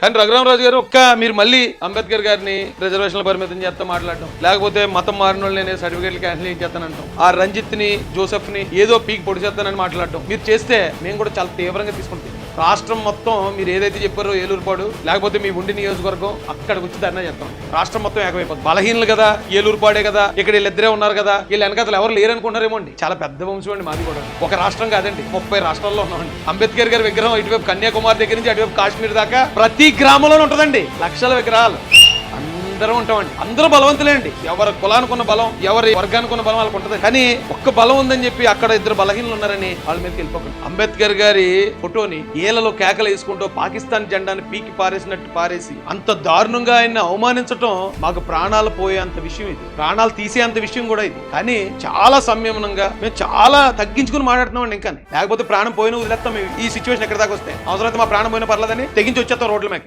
కానీ రఘురామరాజు గారు మీరు మళ్ళీ అంబేద్కర్ గారిని రిజర్వేషన్ల పరిమితం చేస్తా మాట్లాడటం, లేకపోతే మతం మారిన వాళ్ళు నేను సర్టిఫికేట్లు క్యాన్సిల్ చేస్తానంటాం, ఆ రంజిత్ ని జోసెఫ్ ని ఏదో పీక్ పొడి చేస్తానని మాట్లాడటం మీరు చేస్తే మేము కూడా చాలా తీవ్రంగా తీసుకుంటాం. రాష్ట్రం మొత్తం మీరు ఏదైతే చెప్పారో ఏలూరుపాడు లేకపోతే మీ ఉండి నియోజకవర్గం అక్కడికి వచ్చి ధర్నా చేస్తాం. రాష్ట్రం మొత్తం ఏకమైపోతుంది. బలహీనలు కదా, ఏలూరుపాడే కదా, ఇక్కడ వీళ్ళిద్దరే ఉన్నారు కదా, వీళ్ళు వెనకాతలు ఎవరు లేరనుకుంటారేమో అండి. చాలా పెద్ద వంశం అండి మాది కూడా. ఒక రాష్ట్రం కాదండి, 30 రాష్ట్రాల్లో ఉన్నామండి. అంబేద్కర్ గారి విగ్రహం ఇటువైపు కన్యాకుమారి దగ్గర నుంచి అటువైపు కాశ్మీర్ దాకా ప్రతి గ్రామంలోనే ఉంటుందండి. లక్షల విగ్రహాలు. అందరం ఉంటామండి. అందరూ బలవంతులే అండి. ఎవరి కులానుకున్న బలం, ఎవరి వర్గానుకున్న బలం వాళ్ళకు ఉంటుంది. కానీ ఒక్క బలం ఉందని చెప్పి అక్కడ ఇద్దరు బలహీనలు ఉన్నారని వాళ్ళ మీదకి వెళ్ళిపోకండి. అంబేద్కర్ గారి ఫోటోని ఏలలో కేకలు వేసుకుంటూ పాకిస్తాన్ జెండాని పీకి పారేసినట్టు పారేసి అంత దారుణంగా ఆయన్ని అవమానించడం మాకు ప్రాణాలు పోయేంత విషయం ఇది, ప్రాణాలు తీసేంత విషయం కూడా ఇది. కానీ చాలా సంయమనంగా మేము చాలా తగ్గించుకుని మాట్లాడుతున్నామండి. ఇంకా లేకపోతే ప్రాణం పోయిన వదిలేస్తాం. ఈ సిచ్యువేషన్ ఎక్కడ దాకా వస్తే అవసరమైతే మా ప్రాణం పోయిన పర్లేదని తెగించి వచ్చేస్తాం రోడ్ల మీద.